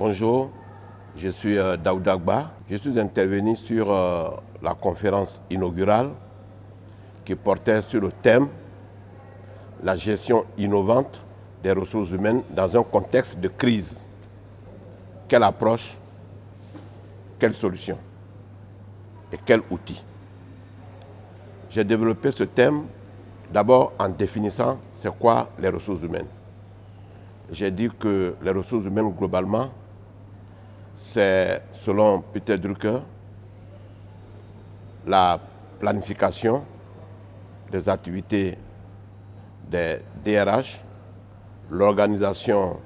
Bonjour, je suis Daouda Agba. Je suis intervenu sur la conférence inaugurale qui portait sur le thème « La gestion innovante des ressources humaines dans un contexte de crise ». Quelle approche, quelle solution et quel outil? J'ai développé ce thème d'abord en définissant c'est quoi les ressources humaines. J'ai dit que les ressources humaines globalement, c'est selon Peter Drucker, la planification des activités des DRH, l'organisation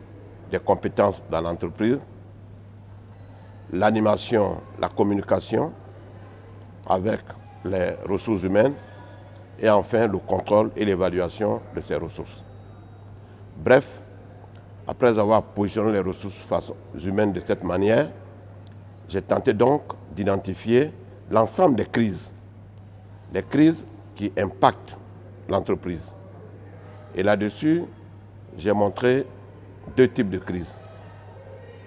des compétences dans l'entreprise, l'animation, la communication avec les ressources humaines et enfin le contrôle et l'évaluation de ces ressources. Bref, après avoir positionné les ressources humaines de cette manière, j'ai tenté donc d'identifier l'ensemble des crises qui impactent l'entreprise. Et là-dessus, j'ai montré deux types de crises.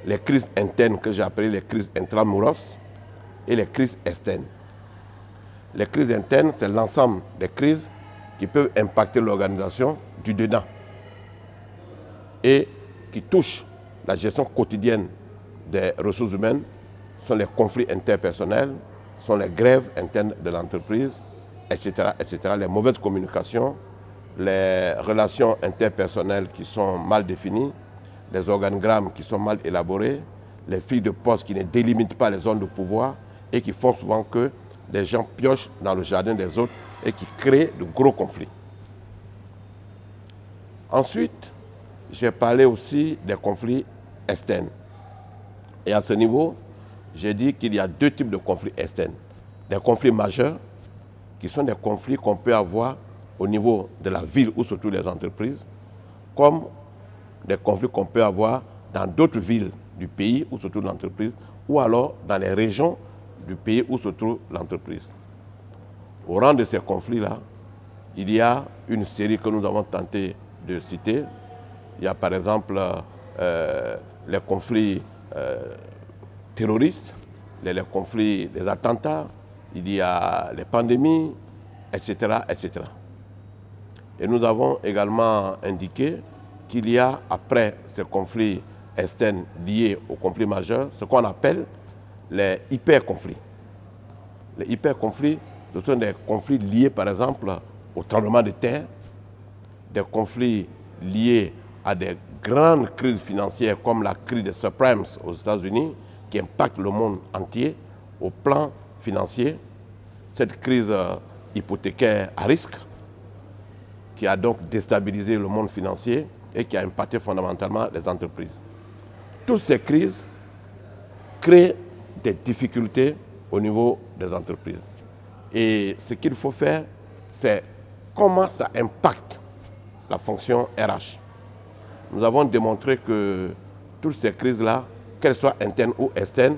Les crises internes que j'ai appelées les crises intramuros et les crises externes. Les crises internes, c'est l'ensemble des crises qui peuvent impacter l'organisation du dedans et qui touchent la gestion quotidienne des ressources humaines, sont les conflits interpersonnels, sont les grèves internes de l'entreprise, etc., etc., les mauvaises communications, les relations interpersonnelles qui sont mal définies, les organigrammes qui sont mal élaborés, les fiches de poste qui ne délimitent pas les zones de pouvoir et qui font souvent que les gens piochent dans le jardin des autres et qui créent de gros conflits. Ensuite, j'ai parlé aussi des conflits externes. Et à ce niveau, j'ai dit qu'il y a deux types de conflits externes. Des conflits majeurs, qui sont des conflits qu'on peut avoir au niveau de la ville ou surtout des entreprises, comme des conflits qu'on peut avoir dans d'autres villes du pays ou surtout de l'entreprise, ou alors dans les régions du pays où se trouve l'entreprise. Au rang de ces conflits-là, il y a une série que nous avons tenté de citer. Il y a par exemple les conflits terroristes, les conflits des attentats, il y a les pandémies, etc., etc. Et nous avons également indiqué qu'il y a, après ces conflits externes liés aux conflits majeurs, ce qu'on appelle les hyper-conflits. Les hyper-conflits, ce sont des conflits liés par exemple au tremblement de terre, des conflits liés à des grandes crises financières comme la crise des subprimes aux États-Unis qui impacte le monde entier au plan financier, cette crise hypothécaire à risque qui a donc déstabilisé le monde financier et qui a impacté fondamentalement les entreprises. Toutes ces crises créent des difficultés au niveau des entreprises. Et ce qu'il faut faire, c'est comment ça impacte la fonction RH. Nous avons démontré que toutes ces crises-là, qu'elles soient internes ou externes,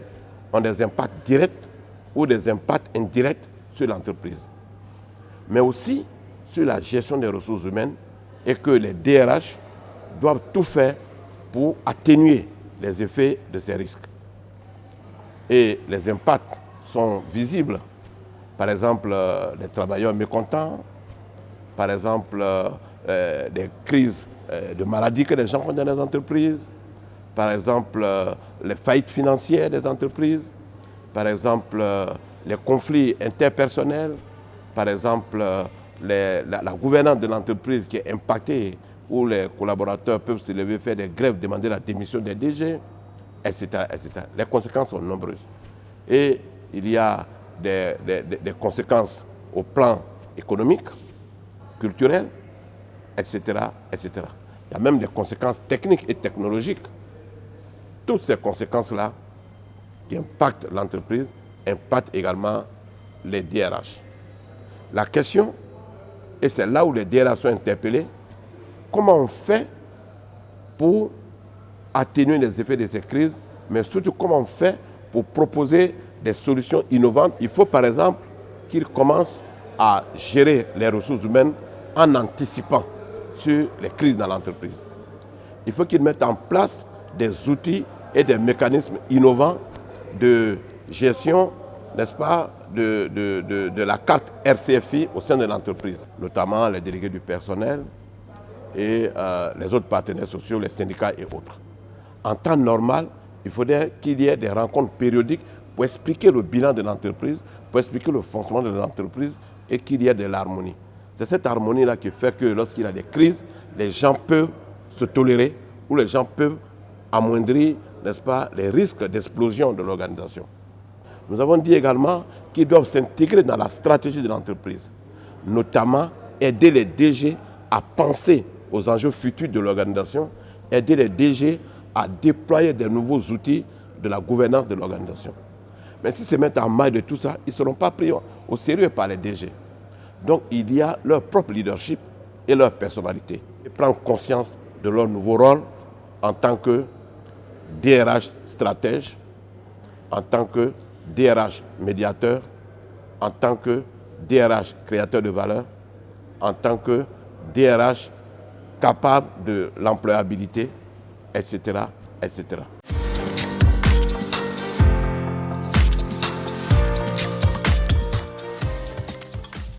ont des impacts directs ou des impacts indirects sur l'entreprise. Mais aussi sur la gestion des ressources humaines et que les DRH doivent tout faire pour atténuer les effets de ces risques. Et les impacts sont visibles. Par exemple, les travailleurs mécontents, par exemple, des crises de maladies que les gens font dans les entreprises, par exemple, les faillites financières des entreprises, par exemple, les conflits interpersonnels, par exemple, la gouvernance de l'entreprise qui est impactée, où les collaborateurs peuvent se lever, faire des grèves, demander la démission des DG, etc., etc. Les conséquences sont nombreuses. Et il y a des conséquences au plan économique, culturel, etc., etc. Il y a même des conséquences techniques et technologiques. Toutes ces conséquences-là qui impactent l'entreprise impactent également les DRH. La question, et c'est là où les DRH sont interpellés, comment on fait pour atténuer les effets de ces crises, mais surtout comment on fait pour proposer des solutions innovantes. Il faut par exemple qu'ils commencent à gérer les ressources humaines en anticipant sur les crises dans l'entreprise. Il faut qu'ils mettent en place des outils et des mécanismes innovants de gestion, n'est-ce pas, de la carte RCFI au sein de l'entreprise, notamment les délégués du personnel et les autres partenaires sociaux, les syndicats et autres. En temps normal, il faudrait qu'il y ait des rencontres périodiques pour expliquer le bilan de l'entreprise, pour expliquer le fonctionnement de l'entreprise et qu'il y ait de l'harmonie. C'est cette harmonie-là qui fait que lorsqu'il y a des crises, les gens peuvent se tolérer ou les gens peuvent amoindrir, n'est-ce pas, les risques d'explosion de l'organisation. Nous avons dit également qu'ils doivent s'intégrer dans la stratégie de l'entreprise, notamment aider les DG à penser aux enjeux futurs de l'organisation, aider les DG à déployer des nouveaux outils de la gouvernance de l'organisation. Mais s'ils se mettent en maille de tout ça, ils ne seront pas pris au sérieux par les DG. Donc il y a leur propre leadership et leur personnalité. Ils prennent conscience de leur nouveau rôle en tant que DRH stratège, en tant que DRH médiateur, en tant que DRH créateur de valeur, en tant que DRH capable de l'employabilité, etc., etc.